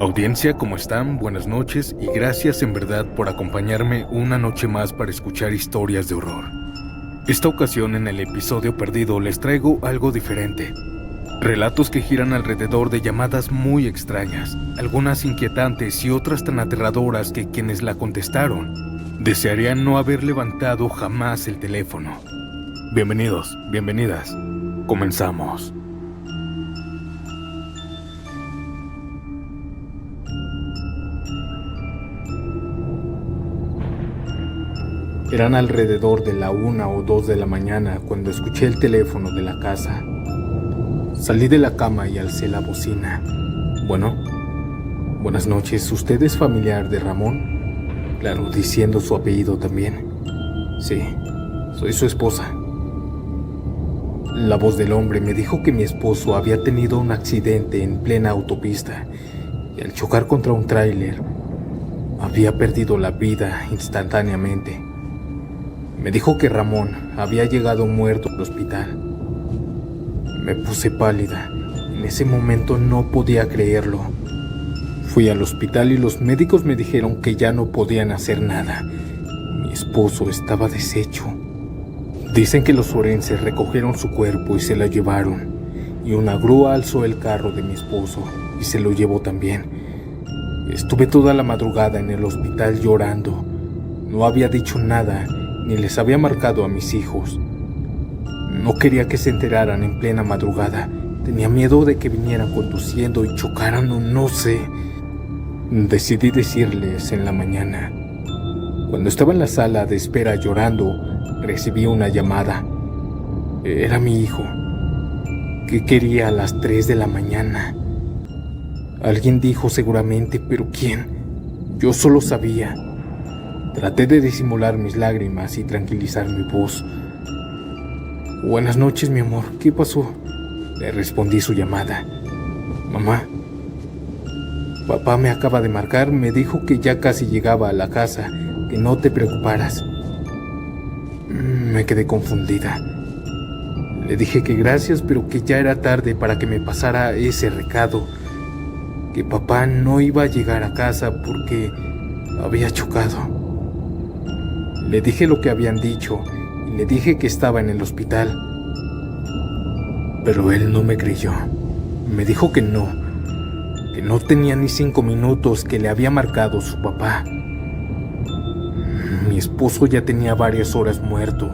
Audiencia, ¿cómo están? Buenas noches y gracias en verdad por acompañarme una noche más para escuchar historias de horror. Esta ocasión en el episodio perdido les traigo algo diferente. Relatos que giran alrededor de llamadas muy extrañas, algunas inquietantes y otras tan aterradoras que quienes la contestaron desearían no haber levantado jamás el teléfono. Bienvenidos, bienvenidas. Comenzamos. Eran alrededor de la 1 o 2 de la mañana cuando escuché el teléfono de la casa. Salí de la cama y alcé la bocina. Bueno, buenas noches, ¿usted es familiar de Ramón? Claro, diciendo su apellido también. Sí, soy su esposa. La voz del hombre me dijo que mi esposo había tenido un accidente en plena autopista y al chocar contra un tráiler había perdido la vida instantáneamente. Me dijo que Ramón había llegado muerto al hospital. Me puse pálida. En ese momento no podía creerlo. Fui al hospital y los médicos me dijeron que ya no podían hacer nada. Mi esposo estaba deshecho. Dicen que los forenses recogieron su cuerpo y se lo llevaron. Y una grúa alzó el carro de mi esposo y se lo llevó también. Estuve toda la madrugada en el hospital llorando. No había dicho nada ni les había marcado a mis hijos. No quería que se enteraran en plena madrugada. Tenía miedo de que vinieran conduciendo y chocaran o no sé. Decidí decirles en la mañana. Cuando estaba en la sala de espera llorando, recibí una llamada. Era mi hijo. ¿Qué quería a las 3 de la mañana? Alguien dijo seguramente, pero ¿quién? Yo solo sabía. Traté de disimular mis lágrimas y tranquilizar mi voz. Buenas noches, mi amor. ¿Qué pasó? Le respondí su llamada. Mamá, papá me acaba de marcar. Me dijo que ya casi llegaba a la casa, que no te preocuparas. Me quedé confundida. Le dije que gracias, pero que ya era tarde para que me pasara ese recado. Que papá no iba a llegar a casa porque había chocado. Le dije lo que habían dicho y le dije que estaba en el hospital. Pero él no me creyó. Me dijo que no tenía ni 5 minutos que le había marcado su papá. Mi esposo ya tenía varias horas muerto.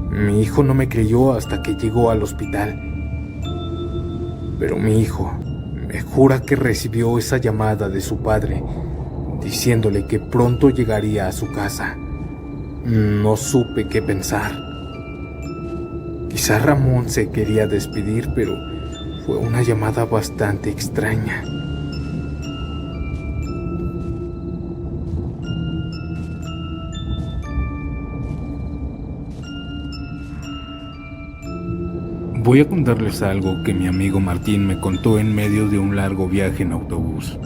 Mi hijo no me creyó hasta que llegó al hospital. Pero mi hijo me jura que recibió esa llamada de su padre diciéndole que pronto llegaría a su casa. No supe qué pensar. Quizá Ramón se quería despedir, pero fue una llamada bastante extraña. Voy a contarles algo que mi amigo Martín me contó en medio de un largo viaje en autobús.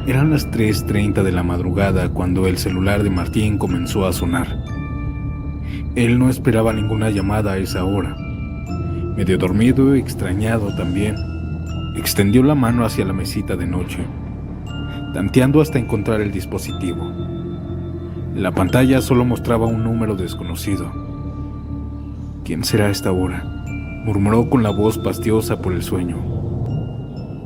Eran las 3:30 de la madrugada cuando el celular de Martín comenzó a sonar. Él no esperaba ninguna llamada a esa hora. Medio dormido y extrañado también, extendió la mano hacia la mesita de noche, tanteando hasta encontrar el dispositivo. La pantalla solo mostraba un número desconocido. ¿Quién será a esta hora?, murmuró con la voz pastiosa por el sueño.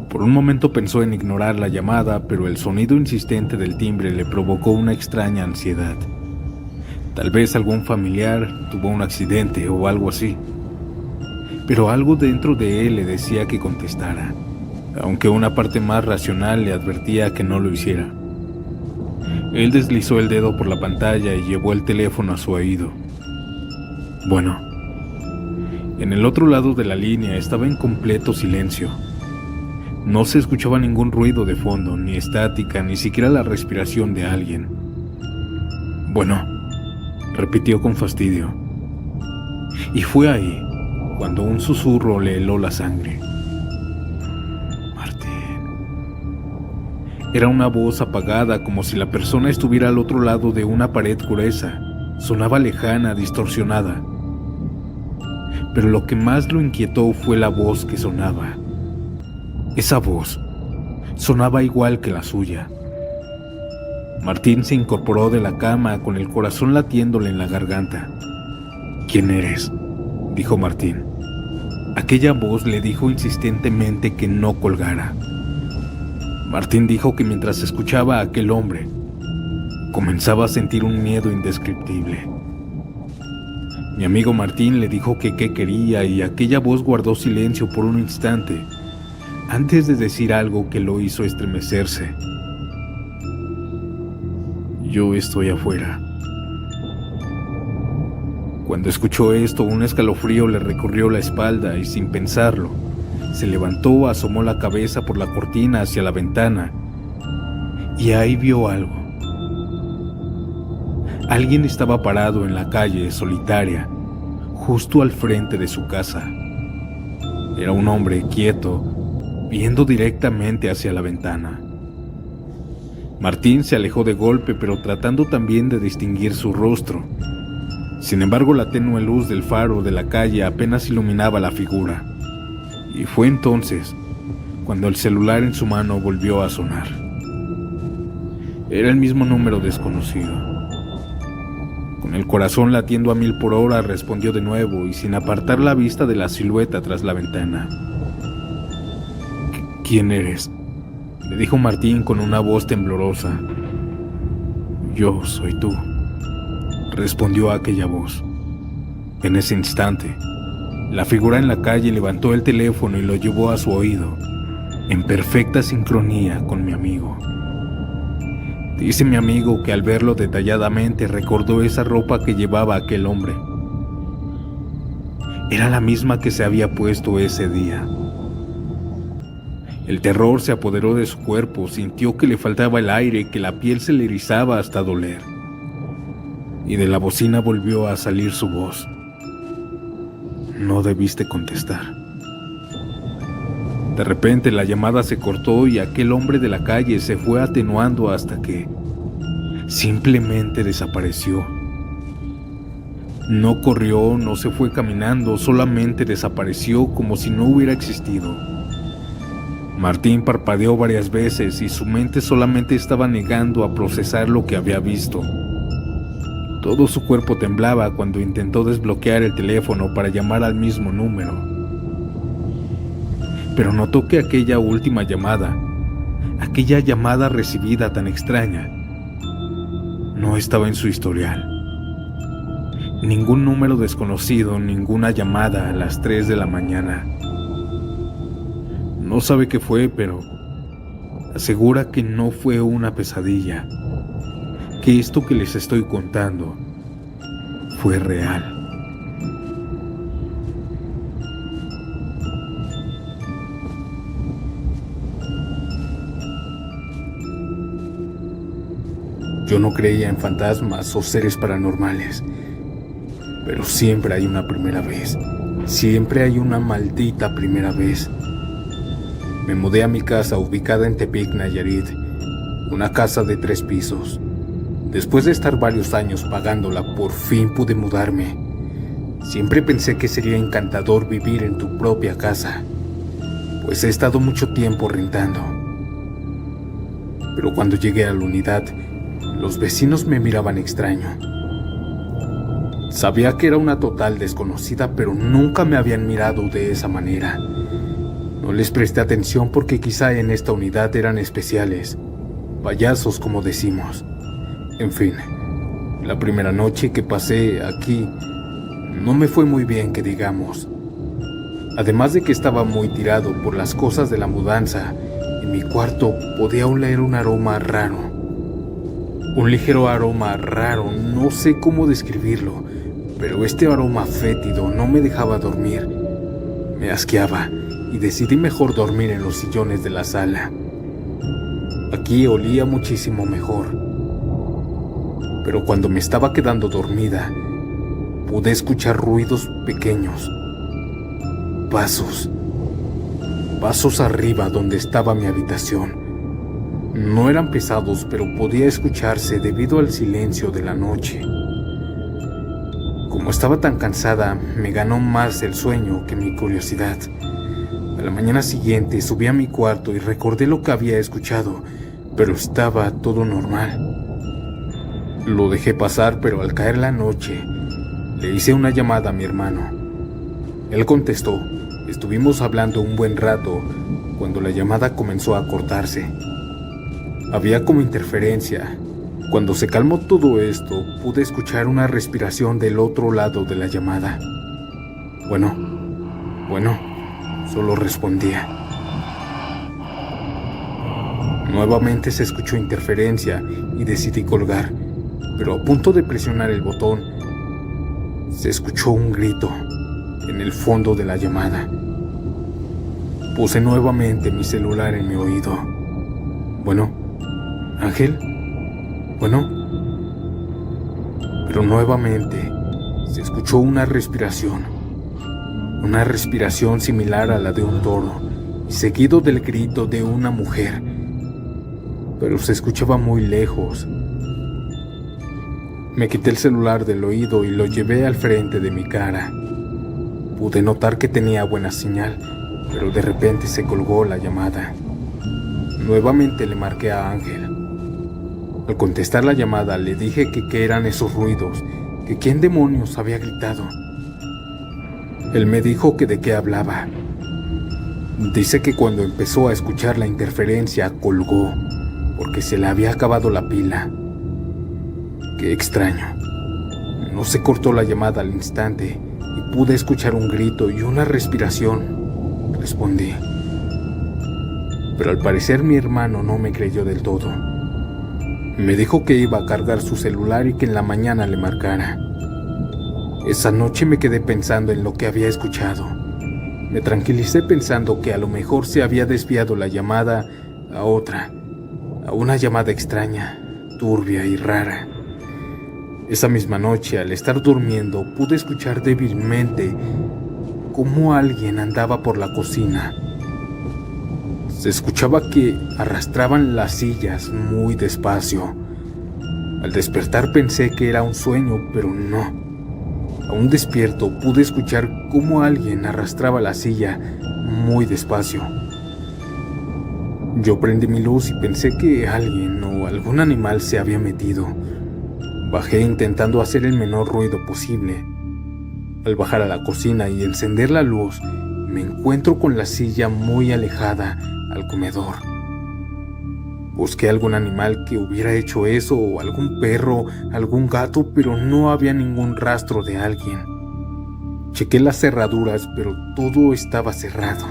Por un momento pensó en ignorar la llamada, pero el sonido insistente del timbre le provocó una extraña ansiedad. Tal vez algún familiar tuvo un accidente o algo así. Pero algo dentro de él le decía que contestara, aunque una parte más racional le advertía que no lo hiciera. Él deslizó el dedo por la pantalla y llevó el teléfono a su oído. Bueno, en el otro lado de la línea estaba en completo silencio. No se escuchaba ningún ruido de fondo, ni estática, ni siquiera la respiración de alguien. Bueno, repitió con fastidio. Y fue ahí cuando un susurro le heló la sangre. Martín. Era una voz apagada, como si la persona estuviera al otro lado de una pared gruesa. Sonaba lejana, distorsionada. Pero lo que más lo inquietó fue la voz que sonaba. Esa voz sonaba igual que la suya. Martín se incorporó de la cama con el corazón latiéndole en la garganta. «¿Quién eres?», dijo Martín. Aquella voz le dijo insistentemente que no colgara. Martín dijo que mientras escuchaba a aquel hombre, comenzaba a sentir un miedo indescriptible. Mi amigo Martín le dijo que qué quería y aquella voz guardó silencio por un instante antes de decir algo que lo hizo estremecerse. «Yo estoy afuera». Cuando escuchó esto, un escalofrío le recorrió la espalda y sin pensarlo, se levantó, asomó la cabeza por la cortina hacia la ventana y ahí vio algo. Alguien estaba parado en la calle, solitaria, justo al frente de su casa. Era un hombre quieto, viendo directamente hacia la ventana. Martín se alejó de golpe, pero tratando también de distinguir su rostro. Sin embargo, la tenue luz del faro de la calle apenas iluminaba la figura. Y fue entonces cuando el celular en su mano volvió a sonar. Era el mismo número desconocido. Con el corazón latiendo a 1000 por hora, respondió de nuevo y sin apartar la vista de la silueta tras la ventana. «¿Quién eres?», le dijo Martín con una voz temblorosa. «Yo soy tú», respondió aquella voz. En ese instante, la figura en la calle levantó el teléfono y lo llevó a su oído, en perfecta sincronía con mi amigo. Dice mi amigo que al verlo detalladamente recordó esa ropa que llevaba aquel hombre. Era la misma que se había puesto ese día. El terror se apoderó de su cuerpo, sintió que le faltaba el aire, que la piel se le erizaba hasta doler. Y de la bocina volvió a salir su voz. «No debiste contestar». De repente la llamada se cortó y aquel hombre de la calle se fue atenuando hasta que simplemente desapareció. No corrió, no se fue caminando, solamente desapareció como si no hubiera existido. Martín parpadeó varias veces y su mente solamente estaba negando a procesar lo que había visto. Todo su cuerpo temblaba cuando intentó desbloquear el teléfono para llamar al mismo número. Pero notó que aquella última llamada, aquella llamada recibida tan extraña, no estaba en su historial. Ningún número desconocido, ninguna llamada a las 3 de la mañana. No sabe qué fue, pero asegura que no fue una pesadilla, que esto que les estoy contando fue real. Yo no creía en fantasmas o seres paranormales, pero siempre hay una primera vez, siempre hay una maldita primera vez. Me mudé a mi casa ubicada en Tepic, Nayarit, una casa de 3 pisos. Después de estar varios años pagándola, por fin pude mudarme. Siempre pensé que sería encantador vivir en tu propia casa, pues he estado mucho tiempo rentando. Pero cuando llegué a la unidad, los vecinos me miraban extraño. Sabía que era una total desconocida, pero nunca me habían mirado de esa manera. No les presté atención porque quizá en esta unidad eran especiales, payasos como decimos. En fin, la primera noche que pasé aquí no me fue muy bien, que digamos. Además de que estaba muy tirado por las cosas de la mudanza, en mi cuarto podía oler un aroma raro. Un ligero aroma raro, no sé cómo describirlo, pero este aroma fétido no me dejaba dormir. Me asqueaba y decidí mejor dormir en los sillones de la sala. Aquí olía muchísimo mejor. Pero cuando me estaba quedando dormida, pude escuchar ruidos pequeños. Pasos arriba donde estaba mi habitación. No eran pesados, pero podía escucharse debido al silencio de la noche. Como estaba tan cansada, me ganó más el sueño que mi curiosidad. A la mañana siguiente subí a mi cuarto y recordé lo que había escuchado, pero estaba todo normal. Lo dejé pasar, pero al caer la noche, le hice una llamada a mi hermano. Él contestó. Estuvimos hablando un buen rato cuando la llamada comenzó a cortarse. Había como interferencia. Cuando se calmó todo esto, pude escuchar una respiración del otro lado de la llamada. Bueno, solo respondía. Nuevamente se escuchó interferencia y decidí colgar, pero a punto de presionar el botón, se escuchó un grito en el fondo de la llamada. Puse nuevamente mi celular en mi oído. Bueno, Ángel, bueno. Pero nuevamente se escuchó una respiración similar a la de un toro, y seguido del grito de una mujer, pero se escuchaba muy lejos. Me quité el celular del oído y lo llevé al frente de mi cara. Pude notar que tenía buena señal, pero de repente se colgó la llamada. Nuevamente le marqué a Ángel. Al contestar la llamada le dije que qué eran esos ruidos, que quién demonios había gritado. Él me dijo que de qué hablaba. Dice que cuando empezó a escuchar la interferencia colgó, porque se le había acabado la pila. Qué extraño. No se cortó la llamada al instante y pude escuchar un grito y una respiración. Respondí. Pero al parecer mi hermano no me creyó del todo. Me dijo que iba a cargar su celular y que en la mañana le marcara. Esa noche me quedé pensando en lo que había escuchado. Me tranquilicé pensando que a lo mejor se había desviado la llamada a una llamada extraña, turbia y rara. Esa misma noche, al estar durmiendo, pude escuchar débilmente cómo alguien andaba por la cocina. Se escuchaba que arrastraban las sillas muy despacio. Al despertar pensé que era un sueño, pero no. Aún despierto, pude escuchar cómo alguien arrastraba la silla muy despacio. Yo prendí mi luz y pensé que alguien o algún animal se había metido. Bajé intentando hacer el menor ruido posible. Al bajar a la cocina y encender la luz, me encuentro con la silla muy alejada al comedor. Busqué algún animal que hubiera hecho eso, o algún perro, algún gato, pero no había ningún rastro de alguien. Chequé las cerraduras, pero todo estaba cerrado.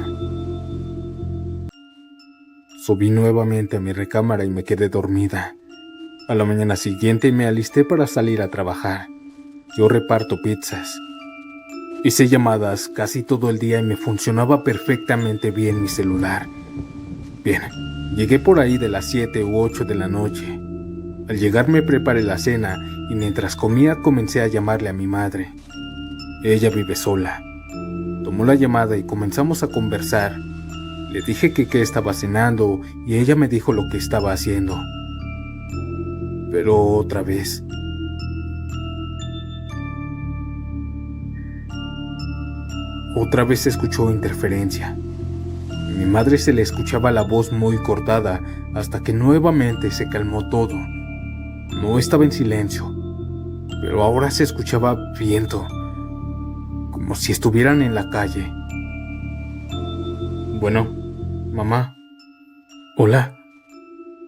Subí nuevamente a mi recámara y me quedé dormida. A la mañana siguiente me alisté para salir a trabajar. Yo reparto pizzas. Hice llamadas casi todo el día y me funcionaba perfectamente bien mi celular. Bien, llegué por ahí de las 7 u 8 de la noche. Al llegar me preparé la cena y mientras comía comencé a llamarle a mi madre. Ella vive sola. Tomó la llamada y comenzamos a conversar. Le dije que qué estaba cenando y ella me dijo lo que estaba haciendo. Pero otra vez se escuchó interferencia. A mi madre se le escuchaba la voz muy cortada hasta que nuevamente se calmó todo. No estaba en silencio, pero ahora se escuchaba viento, como si estuvieran en la calle. Bueno, mamá. Hola.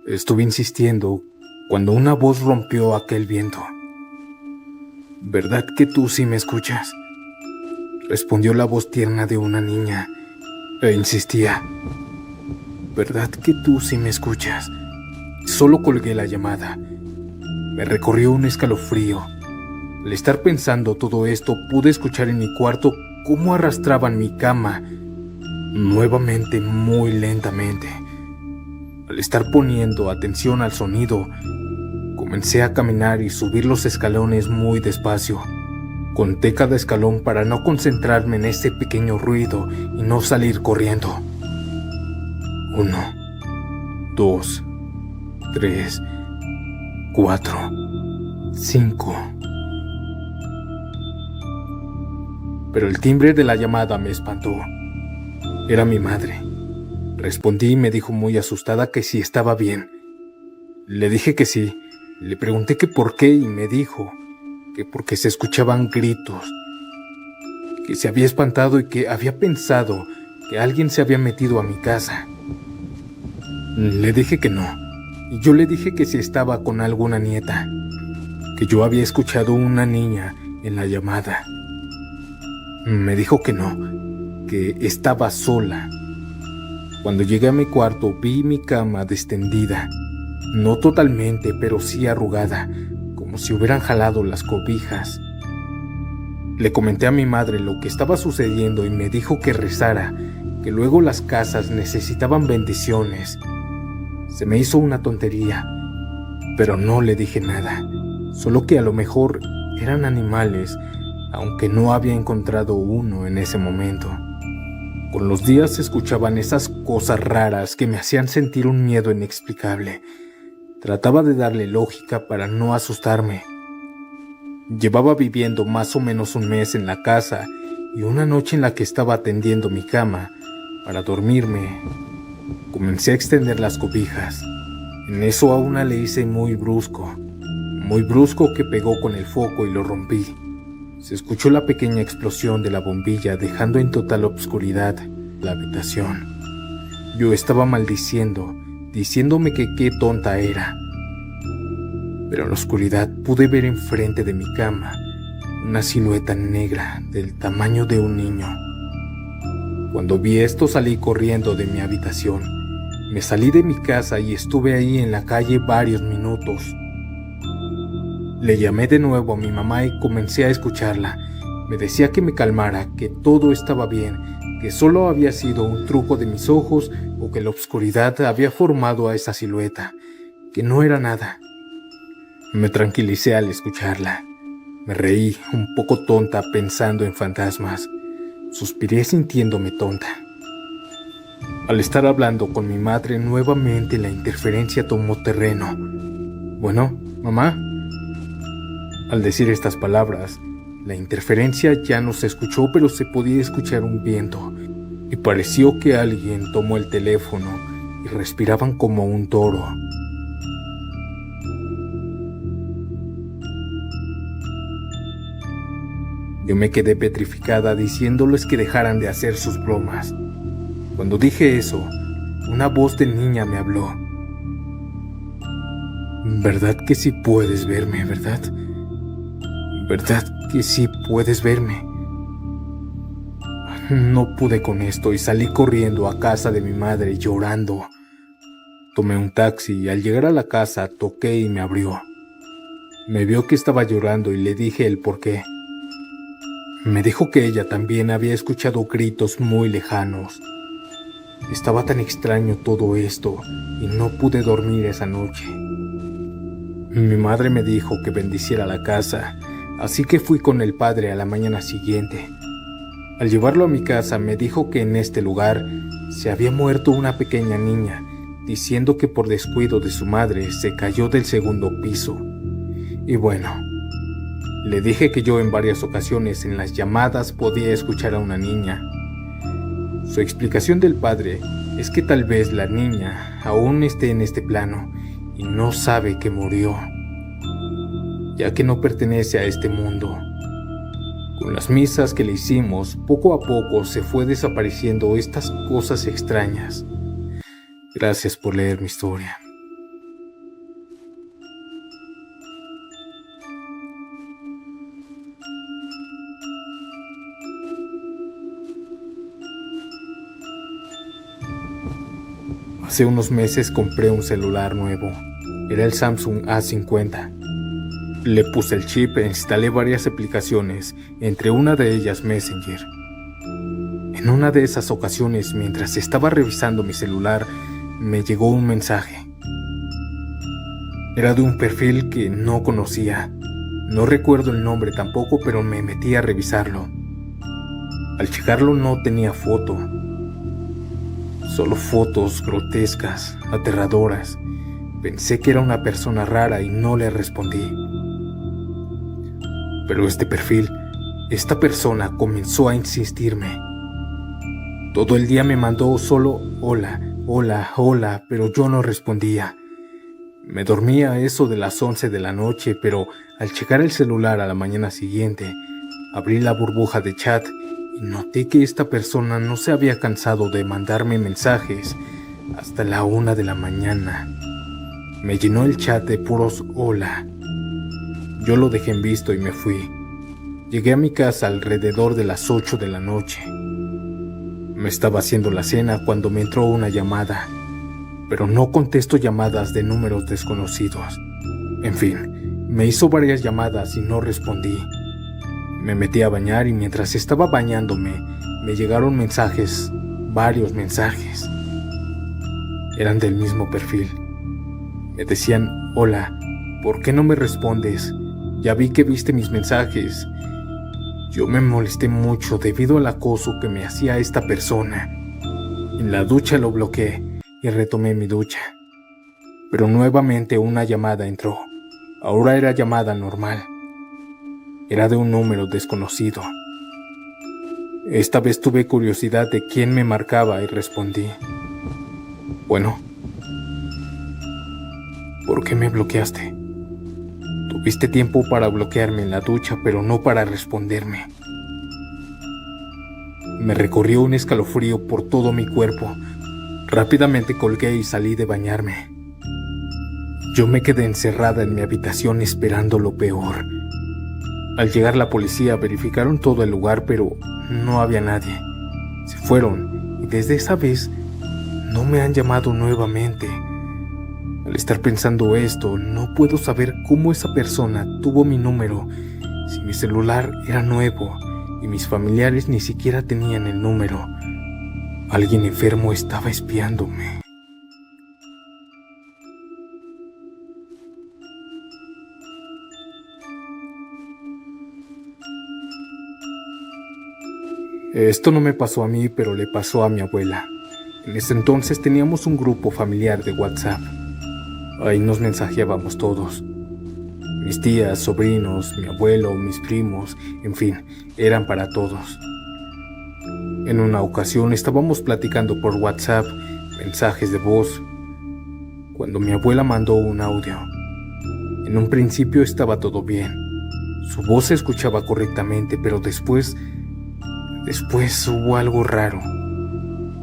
Estuve insistiendo cuando una voz rompió aquel viento. ¿Verdad que tú sí me escuchas?, respondió la voz tierna de una niña, e insistía. ¿Verdad que tú sí me escuchas? Solo colgué la llamada. Me recorrió un escalofrío. Al estar pensando todo esto, pude escuchar en mi cuarto cómo arrastraban mi cama, nuevamente muy lentamente. Al estar poniendo atención al sonido, comencé a caminar y subir los escalones muy despacio. Conté cada escalón para no concentrarme en ese pequeño ruido y no salir corriendo. 1, 2, 3, 4, 5. Pero el timbre de la llamada me espantó. Era mi madre. Respondí y me dijo muy asustada que si estaba bien. Le dije que sí. Le pregunté que por qué y me dijo que porque se escuchaban gritos, que se había espantado y que había pensado que alguien se había metido a mi casa. Le dije que no, y yo le dije que si estaba con alguna nieta, que yo había escuchado una niña en la llamada. Me dijo que no, que estaba sola. Cuando llegué a mi cuarto vi mi cama destendida, no totalmente, pero sí arrugada, como si hubieran jalado las cobijas. Le comenté a mi madre lo que estaba sucediendo y me dijo que rezara, que luego las casas necesitaban bendiciones. Se me hizo una tontería, pero no le dije nada, solo que a lo mejor eran animales, aunque no había encontrado uno en ese momento. Con los días se escuchaban esas cosas raras que me hacían sentir un miedo inexplicable. Trataba de darle lógica para no asustarme. Llevaba viviendo más o menos un mes en la casa y una noche en la que estaba tendiendo mi cama para dormirme, comencé a extender las cobijas. En eso a una le hice muy brusco que pegó con el foco y lo rompí. Se escuchó la pequeña explosión de la bombilla dejando en total obscuridad la habitación. Yo estaba maldiciendo, diciéndome que qué tonta era. Pero en la oscuridad pude ver enfrente de mi cama una silueta negra del tamaño de un niño. Cuando vi esto salí corriendo de mi habitación. Me salí de mi casa y estuve ahí en la calle varios minutos. Le llamé de nuevo a mi mamá y comencé a escucharla. Me decía que me calmara, que todo estaba bien, que solo había sido un truco de mis ojos o que la oscuridad había formado a esa silueta, que no era nada. Me tranquilicé al escucharla. Me reí, un poco tonta, pensando en fantasmas. Suspiré sintiéndome tonta. Al estar hablando con mi madre, nuevamente la interferencia tomó terreno. Bueno, mamá. Al decir estas palabras, la interferencia ya no se escuchó, pero se podía escuchar un viento, y pareció que alguien tomó el teléfono y respiraban como un toro. Yo me quedé petrificada diciéndoles que dejaran de hacer sus bromas. Cuando dije eso, una voz de niña me habló. ¿Verdad que sí puedes verme, verdad? ¿Verdad que sí puedes verme? No pude con esto y salí corriendo a casa de mi madre llorando. Tomé un taxi y al llegar a la casa toqué y me abrió. Me vio que estaba llorando y le dije el porqué. Me dijo que ella también había escuchado gritos muy lejanos. Estaba tan extraño todo esto y no pude dormir esa noche. Mi madre me dijo que bendiciera la casa, así que fui con el padre a la mañana siguiente. Al llevarlo a mi casa me dijo que en este lugar se había muerto una pequeña niña, diciendo que por descuido de su madre se cayó del segundo piso. Y bueno, le dije que yo en varias ocasiones en las llamadas podía escuchar a una niña. Su explicación del padre es que tal vez la niña aún esté en este plano y no sabe que murió, ya que no pertenece a este mundo. Con las misas que le hicimos, poco a poco se fue desapareciendo estas cosas extrañas. Gracias por leer mi historia. Hace unos meses compré un celular nuevo. Era el Samsung A50. Le puse el chip e instalé varias aplicaciones, entre una de ellas Messenger. En una de esas ocasiones, mientras estaba revisando mi celular, me llegó un mensaje. Era de un perfil que no conocía. No recuerdo el nombre tampoco, pero me metí a revisarlo. Al checarlo no tenía foto. Solo fotos grotescas, aterradoras. Pensé que era una persona rara y no le respondí. Pero este perfil, esta persona comenzó a insistirme. Todo el día me mandó solo hola, hola, hola, pero yo no respondía. Me dormía a eso de las 11 de la noche, pero al checar el celular a la mañana siguiente, abrí la burbuja de chat y noté que esta persona no se había cansado de mandarme mensajes hasta la 1 de la mañana. Me llenó el chat de puros hola. Yo lo dejé en visto y me fui. Llegué a mi casa alrededor de las 8 de la noche. Me estaba haciendo la cena cuando me entró una llamada, pero no contesto llamadas de números desconocidos. En fin, me hizo varias llamadas y no respondí. Me metí a bañar y mientras estaba bañándome, me llegaron mensajes, varios mensajes. Eran del mismo perfil. Me decían, hola, ¿por qué no me respondes? Ya vi que viste mis mensajes. Yo me molesté mucho debido al acoso que me hacía esta persona. En la ducha lo bloqueé y retomé mi ducha. Pero nuevamente una llamada entró. Ahora era llamada normal. Era de un número desconocido. Esta vez tuve curiosidad de quién me marcaba y respondí. Bueno, ¿por qué me bloqueaste? Tuviste tiempo para bloquearme en la ducha, pero no para responderme. Me recorrió un escalofrío por todo mi cuerpo. Rápidamente colgué y salí de bañarme. Yo me quedé encerrada en mi habitación esperando lo peor. Al llegar la policía verificaron todo el lugar, pero no había nadie. Se fueron y desde esa vez no me han llamado nuevamente. Al estar pensando esto, no puedo saber cómo esa persona tuvo mi número si mi celular era nuevo y mis familiares ni siquiera tenían el número. Alguien enfermo estaba espiándome. Esto no me pasó a mí, pero le pasó a mi abuela. En ese entonces teníamos un grupo familiar de WhatsApp. Ahí nos mensajeábamos todos. Mis tías, sobrinos, mi abuelo, mis primos, en fin, eran para todos. En una ocasión estábamos platicando por WhatsApp, mensajes de voz, cuando mi abuela mandó un audio. En un principio estaba todo bien. Su voz se escuchaba correctamente, pero después hubo algo raro.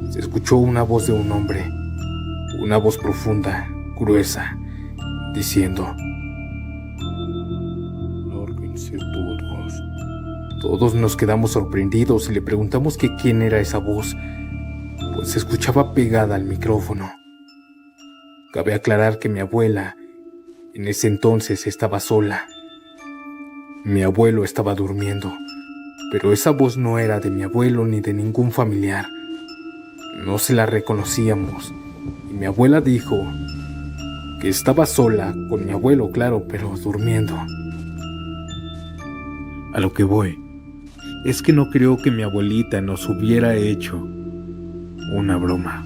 Se escuchó una voz de un hombre, una voz profunda, gruesa, diciendo: lárguense todos. Todos nos quedamos sorprendidos y le preguntamos que quién era esa voz, pues se escuchaba pegada al micrófono. Cabe aclarar que mi abuela en ese entonces estaba sola. Mi abuelo estaba durmiendo, pero esa voz no era de mi abuelo ni de ningún familiar. No se la reconocíamos y mi abuela dijo que estaba sola, con mi abuelo, claro, pero durmiendo. A lo que voy es que no creo que mi abuelita nos hubiera hecho una broma.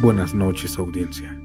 Buenas noches, audiencia.